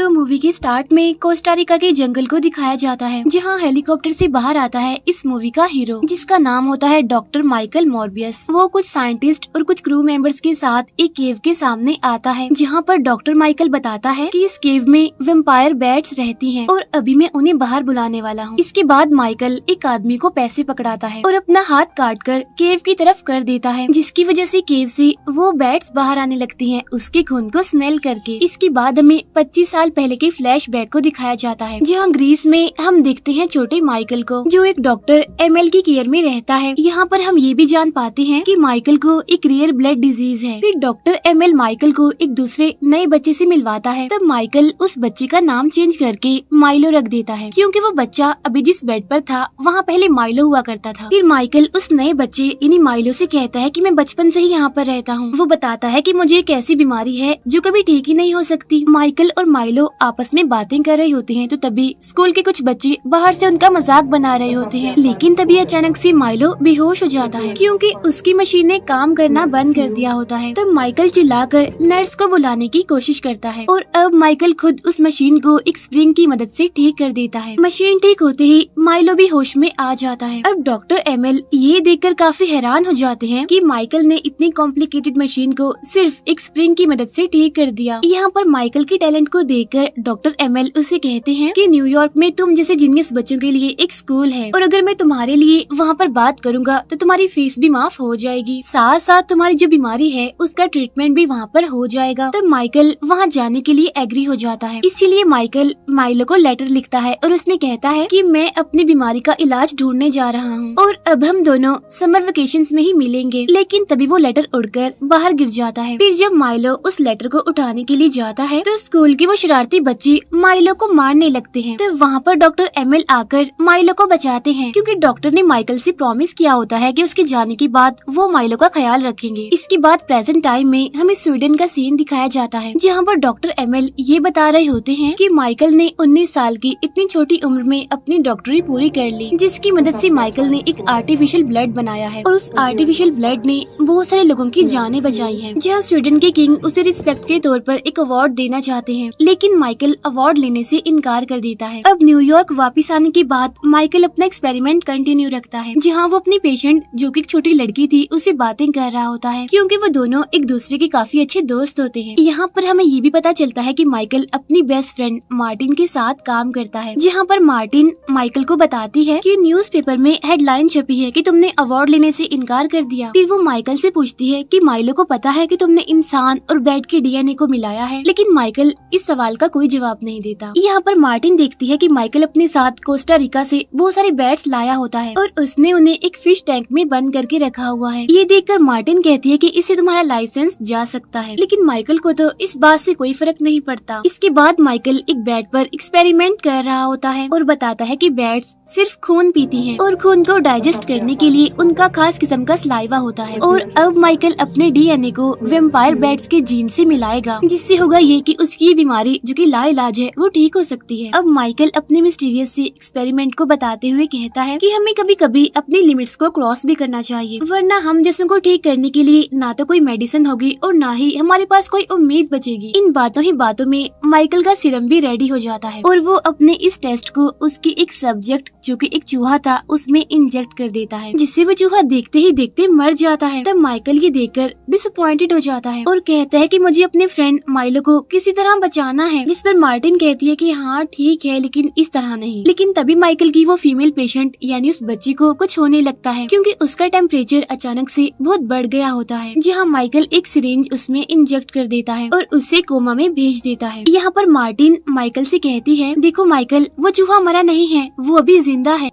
तो मूवी के स्टार्ट में कोस्टारिका के जंगल को दिखाया जाता है, जहां हेलीकॉप्टर से बाहर आता है इस मूवी का हीरो, जिसका नाम होता है डॉक्टर माइकल मॉर्बियस। वो कुछ साइंटिस्ट और कुछ क्रू मेंबर्स के साथ एक केव के सामने आता है, जहां पर डॉक्टर माइकल बताता है कि इस केव में वेम्पायर बैट्स रहती हैं और अभी मैं उन्हें बाहर बुलाने वाला हूँ। इसके बाद माइकल एक आदमी को पैसे पकड़ाता है और अपना हाथ काट कर केव की तरफ कर देता है, जिसकी वजह से केव से वो बैट्स बाहर आने लगती हैं उसके खून को स्मेल करके। इसके बाद हमें 25 साल पहले के फ्लैशबैक को दिखाया जाता है, जहां ग्रीस में हम देखते हैं छोटे माइकल को, जो एक डॉक्टर एमएल की केयर में रहता है। यहाँ पर हम ये भी जान पाते हैं कि माइकल को एक रेयर ब्लड डिजीज है। फिर डॉक्टर एमएल माइकल को एक दूसरे नए बच्चे से मिलवाता है। तब माइकल उस बच्चे का नाम चेंज करके माइलो रख देता है, क्योंकि वो बच्चा अभी जिस बेड पर था वहाँ पहले माइलो हुआ करता था। फिर माइकल उस नए बच्चे यानी माइलो से कहता है कि मैं बचपन से ही यहाँ पर रहता हूँ। वो बताता है कि मुझे एक ऐसी बीमारी है जो कभी ठीक ही नहीं हो सकती। माइकल और माइलो आपस में बातें कर रहे होते हैं, तो तभी स्कूल के कुछ बच्चे बाहर से उनका मजाक बना रहे होते हैं। लेकिन तभी अचानक से माइलो बेहोश हो जाता है, क्योंकि उसकी मशीन ने काम करना बंद कर दिया होता है। तब माइकल चिल्लाकर नर्स को बुलाने की कोशिश करता है और अब माइकल खुद उस मशीन को एक स्प्रिंग की मदद से ठीक कर देता है। मशीन ठीक होते ही माइलो भी होश में आ जाता है। अब डॉक्टर एमएल ये देखकर काफी हैरान हो जाते हैं कि माइकल ने इतनी कॉम्प्लिकेटेड मशीन को सिर्फ एक स्प्रिंग की मदद से ठीक कर दिया। यहाँ पर माइकल के टैलेंट को देखकर डॉक्टर एमएल उसे कहते हैं कि न्यूयॉर्क में तुम जैसे जीनियस बच्चों के लिए एक स्कूल है, और अगर मैं तुम्हारे लिए वहाँ पर बात करूँगा तो तुम्हारी फीस भी माफ हो जाएगी, साथ साथ तुम्हारी जो बीमारी है उसका ट्रीटमेंट भी वहाँ पर हो जाएगा। तब माइकल वहाँ जाने के लिए एग्री हो जाता है। इसीलिए माइकल माइलो को लेटर लिखता है और उसमें कहता है कि मैं अपनी बीमारी का इलाज ढूंढने जा रहा हूँ और अब हम दोनों समर वेकेशंस में ही मिलेंगे। लेकिन तभी वो लेटर उड़कर बाहर गिर जाता है। फिर जब माइलो उस लेटर को उठाने के लिए जाता है तो स्कूल के वो शरारती बच्चे माइलो को मारने लगते हैं। तो वहाँ पर डॉक्टर एमएल आकर माइलो को बचाते हैं, क्योंकि डॉक्टर ने माइकल से प्रॉमिस किया होता है कि उसके जाने के बाद वो माइलो का ख्याल रखेंगे। इसके बाद प्रेजेंट टाइम में हमें स्वीडन का सीन दिखाया जाता है, जहाँ पर डॉक्टर एमएल ये बता रहे होते हैं कि माइकल ने 19 साल की इतनी छोटी उम्र में अपनी डॉक्टरी पूरी कर ली, जिसकी मदद से माइकल ने एक आर्टिफिशियल ब्लड बनाया है और उस आर्टिफिशियल ब्लड ने बहुत सारे लोगों की जानें बचाई हैं। जहाँ स्वीडन के किंग उसे रिस्पेक्ट के तौर पर एक अवार्ड देना चाहते हैं, लेकिन माइकल अवार्ड लेने से इनकार कर देता है। अब न्यूयॉर्क वापस आने के बाद माइकल अपना एक्सपेरिमेंट कंटिन्यू रखता है, जहाँ वो अपनी पेशेंट जो कि एक छोटी लड़की थी उससे बातें कर रहा होता है, क्योंकि वो दोनों एक दूसरे के काफी अच्छे दोस्त होते हैं। यहाँ पर हमें ये भी पता चलता है कि माइकल अपनी बेस्ट फ्रेंड मार्टिन के साथ काम करता है, जहाँ पर मार्टिन माइकल को बताती है कि न्यूज़पेपर में हेडलाइन छपी है कि तुमने अवार्ड लेने से इनकार कर दिया। फिर वो माइकल से पूछती है कि माइलो को पता है कि तुमने इंसान और बैट के डीएनए को मिलाया है, लेकिन माइकल इस सवाल का कोई जवाब नहीं देता। यहाँ पर मार्टिन देखती है कि माइकल अपने साथ कोस्टा रिका से बहुत सारे बैट्स लाया होता है और उसने उन्हें एक फिश टैंक में बंद करके रखा हुआ है। ये देखकर मार्टिन कहती है कि इससे तुम्हारा लाइसेंस जा सकता है, लेकिन माइकल को तो इस बात से कोई फर्क नहीं पड़ता। इसके बाद माइकल एक बैट पर एक्सपेरिमेंट कर रहा होता है और बताता है कि बैट्स सिर्फ खून पीती हैं और खून को डाइजेस्ट करने के लिए उनका खास किस्म का सलाइवा होता है। और अब माइकल अपने डीएनए को वेम्पायर बैट्स के जीन से मिलाएगा, जिससे होगा ये कि उसकी बीमारी जो कि लाइलाज है वो ठीक हो सकती है। अब माइकल अपने मिस्टीरियस से एक्सपेरिमेंट को बताते हुए कहता है कि हमें कभी कभी अपनी लिमिट्स को क्रॉस भी करना चाहिए, वरना हम जैसों को ठीक करने के लिए ना तो कोई मेडिसिन होगी और ना ही हमारे पास कोई उम्मीद बचेगी। इन बातों ही बातों में माइकल का सीरम भी रेडी हो जाता है और वो अपने इस टेस्ट को उसकी एक सब्जेक्ट जो कि एक चूहा था उसमें इंजेक्ट कर देता है, जिससे वो चूहा देखते ही देखते मर जाता है। तब माइकल ये देखकर डिसअपॉइंटेड हो जाता है और कहता है कि मुझे अपने फ्रेंड माइलो को किसी तरह बचाना है, जिस पर मार्टिन कहती है कि हाँ ठीक है, लेकिन इस तरह नहीं। लेकिन तभी माइकल की वो फीमेल पेशेंट यानी उस बच्ची को कुछ होने लगता है, क्योंकि उसका टेम्परेचर अचानक से बहुत बढ़ गया होता है, जहाँ माइकल एक सिरिंज उसमें इंजेक्ट कर देता है और उसे कोमा में भेज देता है। यहाँ पर मार्टिन माइकल से कहती है, देखो माइकल, वो चूहा मरा नहीं है, वो अभी जिंदा है।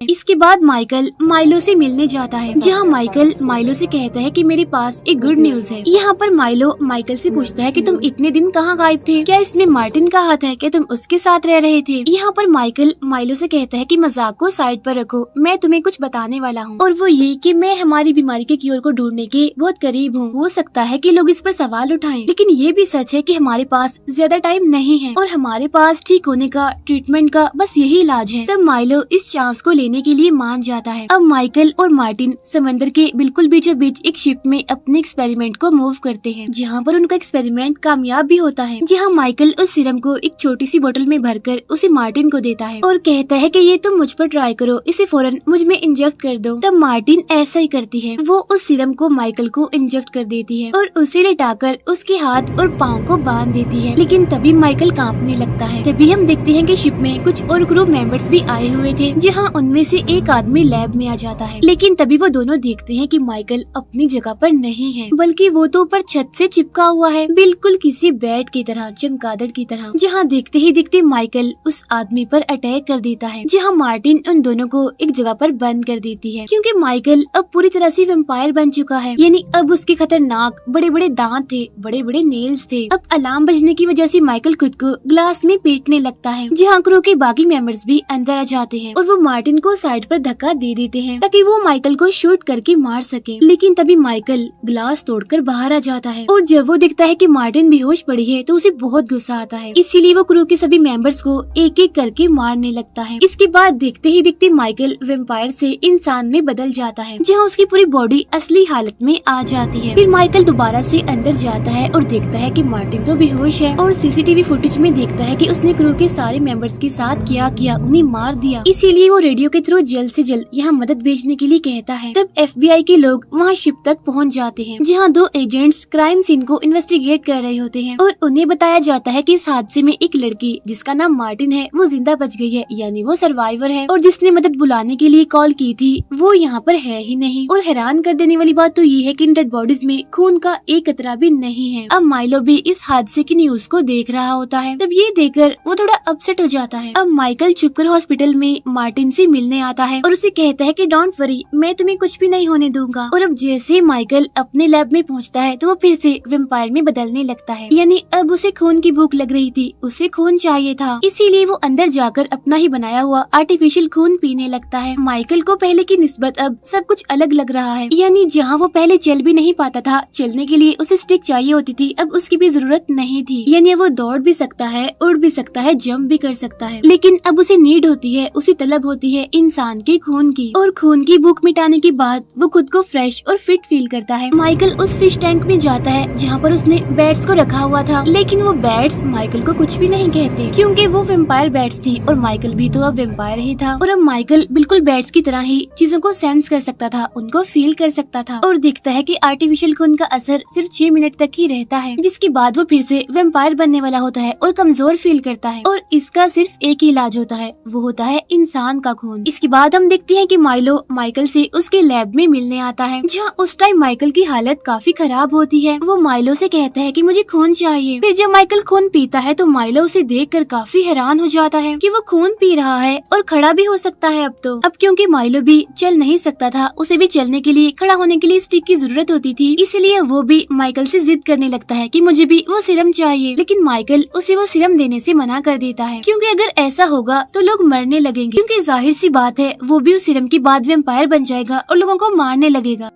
इसके बाद माइकल माइलो से मिलने जाता है, जहाँ माइकल माइलो से कहता है कि मेरे पास एक गुड न्यूज है। यहाँ पर माइलो माइकल से पूछता है कि तुम इतने दिन कहाँ गायब थे, क्या इसमें मार्टिन का हाथ है, क्या तुम उसके साथ रह रहे थे। यहाँ पर माइकल माइलो से कहता है कि मजाक को साइड पर रखो, मैं तुम्हें कुछ बताने वाला हूँ, और वो ये कि मैं हमारी बीमारी के क्योर को ढूंढने के बहुत करीब हूँ। हो सकता है कि लोग इस पर सवाल उठाएं, लेकिन ये भी सच है कि हमारे पास ज्यादा टाइम नहीं है और हमारे पास ठीक होने का ट्रीटमेंट का बस यही इलाज है। तब माइलो इस चांस को देने के लिए मान जाता है। अब माइकल और मार्टिन समंदर के बिल्कुल बीचों बीच एक शिप में अपने एक्सपेरिमेंट को मूव करते हैं, जहाँ पर उनका एक्सपेरिमेंट कामयाब भी होता है। जहाँ माइकल उस सीरम को एक छोटी सी बोतल में भरकर उसे मार्टिन को देता है और कहता है कि ये तुम मुझ पर ट्राई करो, इसे फौरन मुझ में इंजेक्ट कर दो। तब मार्टिन ऐसा ही करती है, वो उस सीरम को माइकल को इंजेक्ट कर देती है और उसे लेटाकर उसके हाथ और पाँव को बांध देती है। लेकिन तभी माइकल कांपने लगता है। तभी हम देखते हैं कि शिप में कुछ और क्रू मेंबर्स भी आए हुए थे, जहाँ उनमें से एक आदमी लैब में आ जाता है। लेकिन तभी वो दोनों देखते हैं कि माइकल अपनी जगह पर नहीं है, बल्कि वो तो ऊपर छत से चिपका हुआ है, बिल्कुल किसी बैट की तरह, चमगादड़ की तरह। जहाँ देखते ही देखते माइकल उस आदमी पर अटैक कर देता है, जहाँ मार्टिन उन दोनों को एक जगह पर बंद कर देती है, क्योंकि माइकल अब पूरी तरह से वैम्पायर बन चुका है। यानी अब उसके खतरनाक बड़े बड़े दांत थे, बड़े बड़े नेल्स थे। अब अलार्म बजने की वजह से माइकल खुद को ग्लास में पीटने लगता है, जहाँ क्रू के बाकी मेंबर्स भी अंदर आ जाते हैं और वो मार्टिन को साइड पर धक्का दे देते हैं ताकि वो माइकल को शूट करके मार सके। लेकिन तभी माइकल ग्लास तोड़कर बाहर आ जाता है और जब वो दिखता है कि मार्टिन बेहोश पड़ी है तो उसे बहुत गुस्सा आता है। इसीलिए वो क्रू के सभी मेंबर्स को एक एक करके मारने लगता है। इसके बाद देखते ही देखते माइकल वैम्पायर से इंसान में बदल जाता है, जहाँ उसकी पूरी बॉडी असली हालत में आ जाती है। फिर माइकल दोबारा से अंदर जाता है और देखता है कि मार्टिन तो बेहोश है और सीसीटीवी फुटेज में देखता है कि उसने क्रू के सारे मेंबर्स के साथ क्या किया, उन्हें मार दिया। इसीलिए वो रेडियो के थ्रू जल्द से जल्द यहाँ मदद भेजने के लिए कहता है। तब FBI के लोग वहाँ शिप तक पहुँच जाते हैं, जहाँ 2 एजेंट्स क्राइम सीन को इन्वेस्टिगेट कर रहे होते हैं और उन्हें बताया जाता है कि इस हादसे में एक लड़की जिसका नाम मार्टिन है वो जिंदा बच गई है, यानी वो सर्वाइवर है, और जिसने मदद बुलाने के लिए कॉल की थी वो यहाँ पर है ही नहीं। और हैरान कर देने वाली बात तो ये है कि इन डेड बॉडीज में खून का एक कतरा भी नहीं है। अब माइलो भी इस हादसे की न्यूज को देख रहा होता है। तब ये देखकर वो थोड़ा अपसेट हो जाता है। अब माइकल छुपकर हॉस्पिटल में मार्टिन से मिलने आता है और उसे कहता है कि डोंट वरी, मैं तुम्हें कुछ भी नहीं होने दूंगा। और अब जैसे ही माइकल अपने लैब में पहुंचता है तो वो फिर से वैम्पायर में बदलने लगता है। यानी अब उसे खून की भूख लग रही थी, उसे खून चाहिए था, इसीलिए वो अंदर जाकर अपना ही बनाया हुआ आर्टिफिशियल खून पीने लगता है। माइकल को पहले की निस्बत अब सब कुछ अलग लग रहा है। यानी जहाँ वो पहले चल भी नहीं पाता था, चलने के लिए उसे स्टिक चाहिए होती थी, अब उसकी भी जरूरत नहीं थी। यानी वो दौड़ भी सकता है, उड़ भी सकता है, जंप भी कर सकता है। लेकिन अब उसे नीड होती है, उसे तलब होती है इंसान के खून की। और खून की भूख मिटाने के बाद वो खुद को फ्रेश और फिट फील करता है। माइकल उस फिश टैंक में जाता है जहाँ पर उसने बैट्स को रखा हुआ था, लेकिन वो बैट्स माइकल को कुछ भी नहीं कहते, क्योंकि वो वैम्पायर बैट्स थी और माइकल भी तो अब वैम्पायर ही था। और अब माइकल बिल्कुल बैट्स की तरह ही चीजों को सेंस कर सकता था, उनको फील कर सकता था और दिखता है कि आर्टिफिशियल खून का असर सिर्फ 6 मिनट तक ही रहता है, जिसके बाद वो फिर से वैम्पायर बनने वाला होता है और कमजोर फील करता है। और इसका सिर्फ एक ही इलाज होता है, वो होता है इंसान का खून। इसके बाद हम देखते हैं कि माइलो माइकल से उसके लैब में मिलने आता है, जहाँ उस टाइम माइकल की हालत काफी खराब होती है। वो माइलो से कहता है कि मुझे खून चाहिए। फिर जब माइकल खून पीता है तो माइलो उसे देखकर काफी हैरान हो जाता है कि वो खून पी रहा है और खड़ा भी हो सकता है। अब क्योंकि माइलो भी चल नहीं सकता था, उसे भी चलने के लिए, खड़ा होने के लिए स्टिक की जरूरत होती थी, इसलिए वो भी माइकल से जिद करने लगता है कि मुझे भी वो सीरम चाहिए। लेकिन माइकल उसे वो सीरम देने से मना कर देता है, क्योंकि अगर ऐसा होगा तो लोग मरने लगेंगे, क्योंकि जाहिर सी बात है वो भी उस सीरम के बाद वैम्पायर बन जाएगा और लोगों को मारने लगेगा।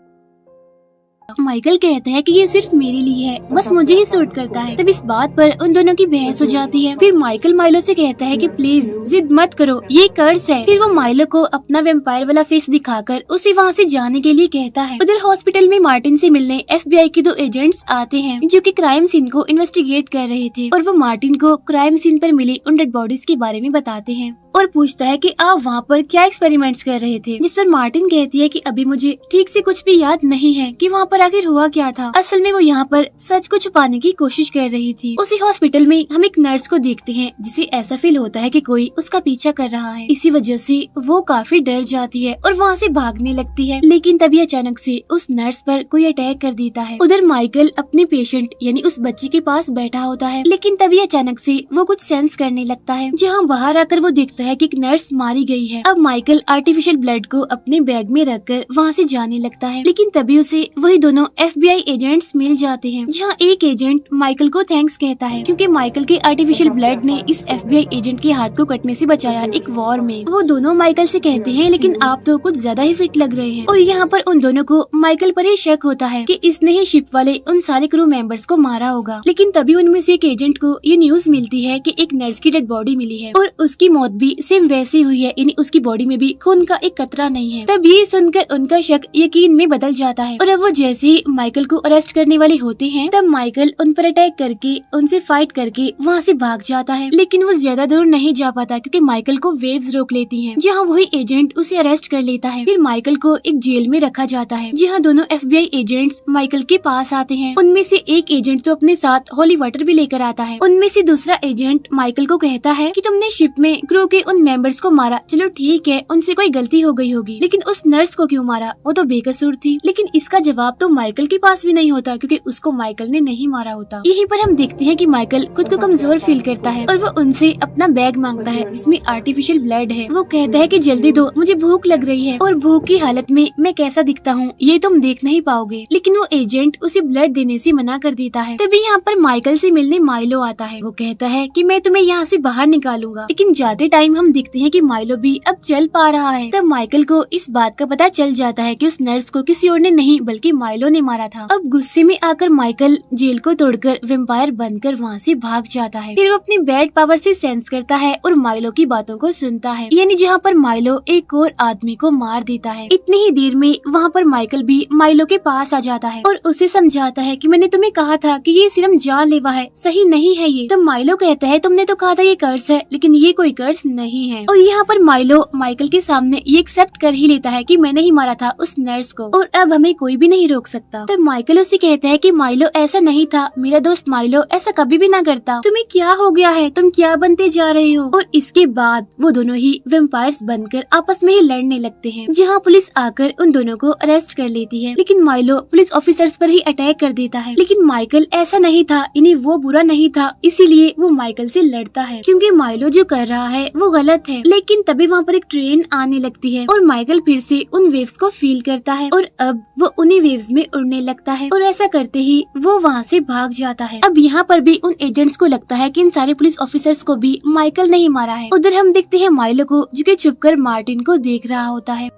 माइकल कहता है कि ये सिर्फ मेरे लिए है, बस मुझे ही सूट करता है। तब इस बात पर उन दोनों की बहस हो जाती है। फिर माइकल माइलो से कहता है कि प्लीज जिद मत करो, ये कर्स है। फिर वो माइलो को अपना वैम्पायर वाला फेस दिखाकर उसे वहाँ से जाने के लिए कहता है। उधर हॉस्पिटल में मार्टिन से मिलने FBI के 2 एजेंट्स आते हैं, जो कि क्राइम सीन को इन्वेस्टिगेट कर रहे थे, और वो मार्टिन को क्राइम सीन पर मिली उन डेड बॉडीज के बारे में बताते हैं और पूछता है कि आप वहाँ पर क्या एक्सपेरिमेंट्स कर रहे थे। जिस पर मार्टिन कहती है कि अभी मुझे ठीक से कुछ भी याद नहीं है कि वहाँ पर आखिर हुआ क्या था। असल में वो यहाँ पर सच को छुपाने की कोशिश कर रही थी। उसी हॉस्पिटल में हम एक नर्स को देखते हैं जिसे ऐसा फील होता है कि कोई उसका पीछा कर रहा है। इसी वजह से वो काफी डर जाती है और वहाँ से भागने लगती है। लेकिन तभी अचानक से उस नर्स पर कोई अटैक कर देता है। उधर माइकल अपने पेशेंट यानी उस बच्चे के पास बैठा होता है, लेकिन तभी अचानक से वो कुछ सेंस करने लगता है, जहाँ बाहर आकर वो देखता है कि एक नर्स मारी गई है। अब माइकल आर्टिफिशियल ब्लड को अपने बैग में रखकर वहाँ से जाने लगता है, लेकिन तभी उसे वही दोनों FBI एजेंट्स मिल जाते हैं, जहाँ एक एजेंट माइकल को थैंक्स कहता है, क्योंकि माइकल के आर्टिफिशियल ब्लड ने इस FBI एजेंट के हाथ को कटने से बचाया एक वॉर में। वो दोनों माइकल से कहते हैं लेकिन आप तो कुछ ज्यादा ही फिट लग रहे हैं। और यहाँ पर उन दोनों को माइकल पर ही शक होता है कि इसने ही शिप वाले उन सारे क्रू मेंबर्स को मारा होगा। लेकिन तभी उनमें से एक एजेंट को ये न्यूज मिलती है कि एक नर्स की डेड बॉडी मिली है और उसकी मौत भी भी सेम वैसी हुई है, यानी उसकी बॉडी में भी खून का एक कतरा नहीं है। तब ये सुनकर उनका शक यकीन में बदल जाता है और अब वो जैसे ही माइकल को अरेस्ट करने वाले होते हैं तब माइकल उन पर अटैक करके उनसे फाइट करके वहाँ से भाग जाता है। लेकिन वो ज्यादा दूर नहीं जा पाता क्योंकि माइकल को वेव्स रोक लेती हैं, जहाँ वही एजेंट उसे अरेस्ट कर लेता है। फिर माइकल को एक जेल में रखा जाता है, जहाँ दोनों FBI एजेंट्स माइकल के पास आते हैं। उनमें से एक एजेंट तो अपने साथ होली वाटर भी लेकर आता है। उनमें से दूसरा एजेंट माइकल को कहता है कि तुमने शिप में क्रू के उन मेंबर्स को मारा, चलो ठीक है उनसे कोई गलती हो गई होगी, लेकिन उस नर्स को क्यों मारा, वो तो बेकसूर थी। लेकिन इसका जवाब तो माइकल के पास भी नहीं होता क्योंकि उसको माइकल ने नहीं मारा होता। यहीं पर हम देखते हैं कि माइकल खुद को कमजोर फील करता है और वो उनसे अपना बैग मांगता है जिसमें आर्टिफिशियल ब्लड है। वो कहता है कि जल्दी दो, मुझे भूख लग रही है और भूख की हालत में मैं कैसा दिखता हूँ ये तुम देख नहीं पाओगे। लेकिन वो एजेंट उसे ब्लड देने से मना कर देता है। तभी यहाँ पर माइकल से मिलने माइलो आता है। वो कहता है कि मैं तुम्हें यहाँ से बाहर निकालूंगा, लेकिन जाते टाइम हम देखते हैं कि माइलो भी अब चल पा रहा है। तब माइकल को इस बात का पता चल जाता है कि उस नर्स को किसी और ने नहीं बल्कि माइलो ने मारा था। अब गुस्से में आकर माइकल जेल को तोड़कर वेम्पायर बनकर वहाँ से भाग जाता है। फिर वो अपनी बैड पावर से सेंस करता है और माइलो की बातों को सुनता है, यानी जहाँ पर माइलो एक और आदमी को मार देता है। इतनी ही देर में वहाँ पर माइकल भी माइलो के पास आ जाता है और उसे समझाता है कि मैंने तुम्हें कहा था कि ये सिर्फ जानलेवा है, सही नहीं है ये। तो माइलो कहता है तुमने तो कहा था ये कर्ज है, लेकिन ये कोई कर्ज नहीं है। और यहाँ पर माइलो माइकल के सामने ये एक्सेप्ट कर ही लेता है कि मैंने ही मारा था उस नर्स को और अब हमें कोई भी नहीं रोक सकता। तो माइकल उसे कहता है कि माइलो ऐसा नहीं था, मेरा दोस्त माइलो ऐसा कभी भी ना करता, तुम्हें क्या हो गया है, तुम क्या बनते जा रहे हो। और इसके बाद वो दोनों ही वेम्पायर्स बनकर आपस में ही लड़ने लगते हैं, जहाँ पुलिस आकर उन दोनों को अरेस्ट कर लेती है। लेकिन माइलो पुलिस ऑफिसर्स पर ही अटैक कर देता है। लेकिन माइकल ऐसा नहीं था, यानी वो बुरा नहीं था, इसीलिए वो माइकल से लड़ता है क्योंकि माइलो जो कर रहा है वो गलत है। लेकिन तभी वहाँ पर एक ट्रेन आने लगती है और माइकल फिर से उन वेव्स को फील करता है और अब वो उन्हीं वेव्स में उड़ने लगता है और ऐसा करते ही वो वहाँ से भाग जाता है। अब यहाँ पर भी उन एजेंट्स को लगता है कि इन सारे पुलिस ऑफिसर्स को भी माइकल नहीं मारा है। उधर हम देखते हैं माइलो को जो कि छुपकर मार्टिन को देख रहा होता है।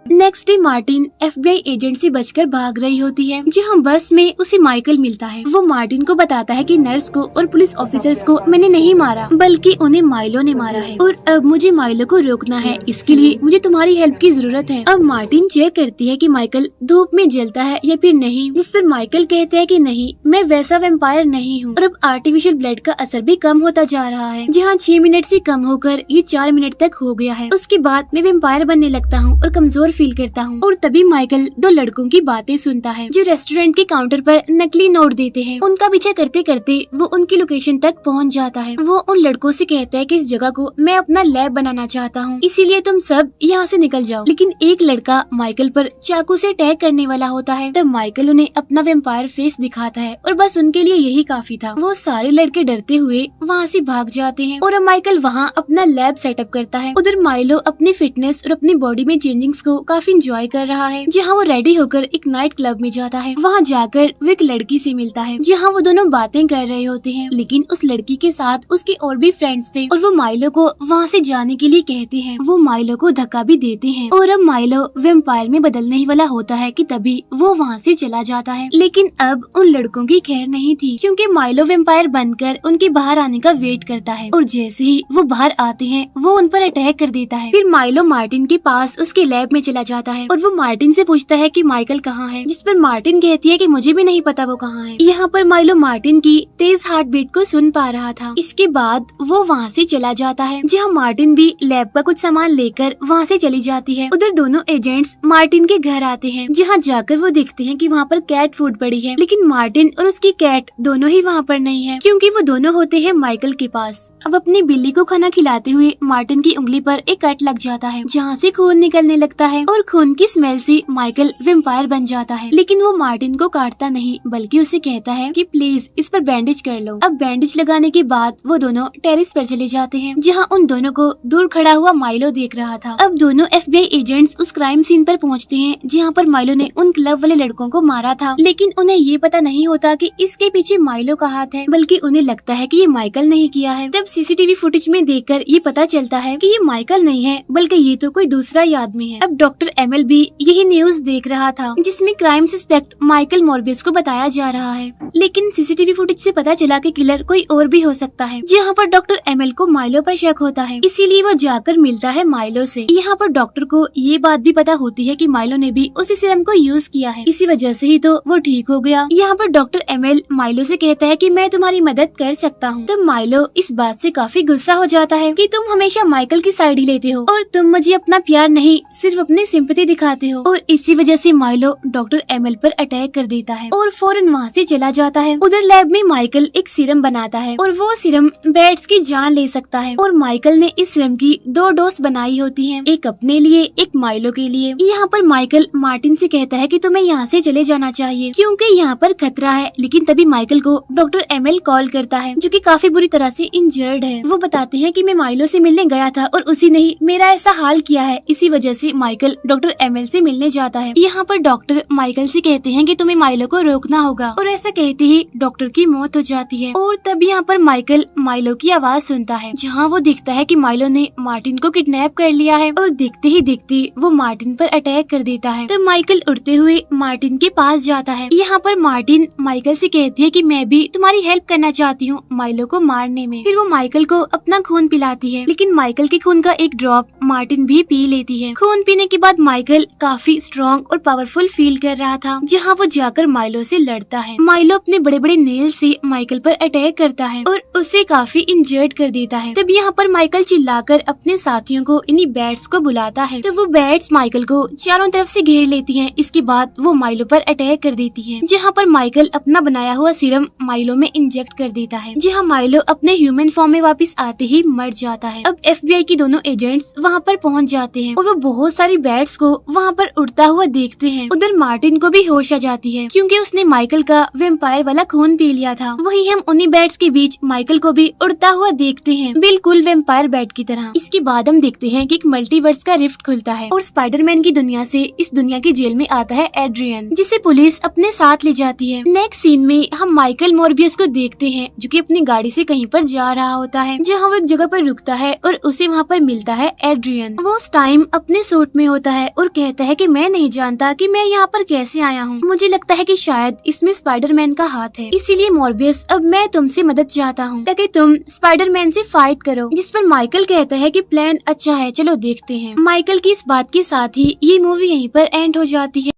Next day Martin FBI agent से बचकर भाग रही होती है, जहाँ बस में उसे माइकल मिलता है। वो मार्टिन को बताता है कि नर्स को और पुलिस ऑफिसर्स को मैंने नहीं मारा बल्कि उन्हें माइलो ने मारा है और अब मुझे माइलो को रोकना है, इसके लिए मुझे तुम्हारी हेल्प की जरूरत है। अब मार्टिन चेक करती है कि माइकल धूप में जलता है या फिर नहीं, जिस पर माइकल कहते हैं कि नहीं, मैं वैसा वेम्पायर नहीं हूँ। और अब आर्टिफिशियल ब्लड का असर भी कम होता जा रहा है, जहाँ 6 मिनट से कम होकर ये 4 मिनट तक हो गया है। उसके बाद मैं वेम्पायर बनने लगता हूँ और कमजोर फील करता हूँ। और तभी माइकल 2 लड़कों की बातें सुनता है जो रेस्टोरेंट के काउंटर पर नकली नोट देते हैं। उनका पीछा करते करते वो उनकी लोकेशन तक पहुँच जाता है। वो उन लड़कों से कहता है कि इस जगह को मैं अपना लैब बनाना चाहता हूँ, इसीलिए तुम सब यहाँ से निकल जाओ। लेकिन एक लड़का माइकल पर चाकू से अटैक करने वाला होता है। तब माइकल उन्हें अपना वेम्पायर फेस दिखाता है और बस उनके लिए यही काफी था। वो सारे लड़के डरते हुए वहाँ से भाग जाते हैं और अब माइकल वहाँ अपना लैब सेटअप करता है। उधर माइलो अपनी फिटनेस और अपनी बॉडी में चेंजिंग्स को काफी एंजॉय कर रहा है, जहाँ वो रेडी होकर एक नाइट क्लब में जाता है। वहाँ जाकर वो एक लड़की से मिलता है, जहाँ वो दोनों बातें कर रहे होते हैं। लेकिन उस लड़की के साथ उसके और भी फ्रेंड्स थे और वो माइलो को वहाँ से जाने के लिए कहते हैं। वो माइलो को धक्का भी देते हैं और अब माइलो वेम्पायर में बदलने ही वाला होता है कि तभी वो वहाँ से चला जाता है। लेकिन अब उन लड़कों की खैर नहीं थी, क्योंकि माइलो वेम्पायर बनकर उनके बाहर आने का वेट करता है और जैसे ही वो बाहर आते हैं वो उन पर अटैक कर देता है। फिर माइलो मार्टिन के पास उसके लैब में चला जाता है और वो मार्टिन से पूछता है कि माइकल कहाँ है, जिस पर मार्टिन कहती है कि मुझे भी नहीं पता वो कहाँ है। यहाँ पर माइलो मार्टिन की तेज हार्ट बीट को सुन पा रहा था। इसके बाद वो वहाँ से चला जाता है, जहाँ मार्टिन भी लैब का कुछ सामान लेकर वहाँ से चली जाती है। उधर दोनों एजेंट्स मार्टिन के घर आते हैं, जहाँ जाकर वो देखते हैं कि वहाँ पर कैट फूड पड़ी है, लेकिन मार्टिन और उसकी कैट दोनों ही वहाँ पर नहीं है, क्योंकि वो दोनों होते हैं माइकल के पास। अब अपनी बिल्ली को खाना खिलाते हुए मार्टिन की उंगली पर एक कट लग जाता है, जहाँ से खून निकलने लगता है और खून की स्मेल से माइकल वेम्पायर बन जाता है। लेकिन वो मार्टिन को काटता नहीं बल्कि उसे कहता है कि प्लीज इस पर बैंडेज कर लो। अब बैंडेज लगाने के बाद वो दोनों टेरेस पर चले जाते हैं, जहाँ उन दोनों को दूर खड़ा हुआ माइलो देख रहा था। अब दोनों FBI एजेंट्स उस क्राइम सीन पर पहुँचते हैं, जहाँ पर माइलो ने उन क्लब वाले लड़कों को मारा था। लेकिन उन्हें ये पता नहीं होता कि इसके पीछे माइलो का हाथ है, बल्कि उन्हें लगता है कि ये माइकल नहीं किया है। तब CCTV फुटेज में देखकर ये पता चलता है कि ये माइकल नहीं है, बल्कि ये तो कोई दूसरा ही आदमी है। अब डॉक्टर एमएल भी यही न्यूज देख रहा था जिसमें क्राइम सस्पेक्ट माइकल मॉर्बियस को बताया जा रहा है। लेकिन सीसीटीवी फुटेज से पता चला कि किलर कोई और भी हो सकता है। जहाँ पर डॉक्टर एमएल को माइलो पर शक होता है, इसीलिए वो जाकर मिलता है माइलो से। यहाँ पर डॉक्टर को ये बात भी पता होती है कि माइलो ने भी उसी सीरम को यूज किया है, इसी वजह से ही तो वो ठीक हो गया। यहाँ पर डॉक्टर एमएल माइलो से कहता है कि मैं तुम्हारी मदद कर सकता हूँ। तब माइलो इस बात से काफी गुस्सा हो जाता है कि तुम हमेशा माइकल की साइड ही लेते हो और तुम मुझे अपना प्यार नहीं सिर्फ अपनी सिंपैथी दिखाते हो। और इसी वजह से माइलो डॉक्टर एमएल पर अटैक कर देता है और फौरन वहाँ से चला जाता है। उधर लैब में माइकल एक सीरम बनाता है और वो सीरम बैट्स की जान ले सकता है। और माइकल ने इस सीरम की 2 डोज बनाई होती है, एक अपने लिए एक माइलो के लिए। यहाँ पर माइकल मार्टिन से कहता है कि तुम्हें यहाँ से चले जाना चाहिए क्योंकि यहाँ पर खतरा है। लेकिन तभी माइकल को डॉक्टर एमएल कॉल करता है जो कि काफी बुरी तरह से इंजर्ड है। वो बताते हैं कि मैं माइलो से मिलने गया था और उसी ने ही मेरा ऐसा हाल किया है। इसी वजह से माइकल डॉक्टर एमएल से मिलने जाता है। यहाँ पर डॉक्टर माइकल से कहते हैं कि तुम्हें माइलो को रोकना होगा और ऐसा कहते ही डॉक्टर की मौत हो जाती है। और तब यहाँ पर माइकल माइलो की आवाज सुनता है जहाँ वो दिखता है कि माइलो ने मार्टिन को किडनैप कर लिया है और देखते ही देखते वो मार्टिन पर अटैक कर देता है। तो माइकल उड़ते हुए मार्टिन के पास जाता है। यहाँ पर मार्टिन माइकल से कहती है कि मैं भी तुम्हारी हेल्प करना चाहती हूँ माइलो को मारने में। फिर वो माइकल को अपना खून पिलाती है, लेकिन माइकल के खून का एक ड्रॉप मार्टिन भी पी लेती है। खून पीने के बाद माइकल काफी स्ट्रॉन्ग और पावरफुल फील कर रहा था, जहाँ वो जाकर माइलो से लड़ता है। माइलो अपने बड़े बड़े नेल से माइकल पर अटैक करता है और उसे काफी इंजर्ड कर देता है। तब यहाँ पर माइकल चिल्लाकर अपने साथियों को इन्हीं बैट्स को बुलाता है। तो वो बैट्स माइकल को चारों तरफ से घेर लेती हैं। इसके बाद वो माइलो पर अटैक कर देती है, जहाँ पर माइकल अपना बनाया हुआ सीरम माइलो में इंजेक्ट कर देता है, जहाँ माइलो अपने ह्यूमन फॉर्म में वापस आते ही मर जाता है। अब एफबीआई की दोनों एजेंट्स वहाँ पर पहुँच जाते हैं और वो बहुत सारी बैट्स को वहाँ पर उड़ता हुआ देखते हैं। उधर मार्टिन को भी होश आ जाती है क्योंकि उसने माइकल का वेम्पायर वाला खून पी लिया था। वहीं हम उन्हीं बैट्स के बीच माइकल को भी उड़ता हुआ देखते हैं, बिल्कुल वेम्पायर बैट की तरह। इसके बाद हम देखते हैं कि एक मल्टीवर्स का रिफ्ट खुलता है और स्पाइडरमैन की दुनिया से इस दुनिया की जेल में आता है एड्रियन, जिसे पुलिस अपने साथ ले जाती है। नेक्स्ट सीन में हम माइकल मॉर्बियस को देखते हैं जो कि अपनी गाड़ी से कहीं पर जा रहा होता है, जहाँ वो एक जगह पर रुकता है और उसे वहाँ पर मिलता है एड्रियन। वो उस टाइम अपने सूट में होता है और कहता है कि मैं नहीं जानता कि मैं यहाँ पर कैसे आया हूँ। मुझे लगता है कि शायद इसमें स्पाइडरमैन का हाथ है, इसीलिए मॉर्बियस अब मैं तुमसे मदद चाहता हूँ ताकि तुम स्पाइडरमैन से फाइट करो। जिस पर माइकल कहता है कि प्लान अच्छा है, चलो देखते हैं। माइकल की इस बात के साथ ही ये मूवी यहीं पर एंड हो जाती है।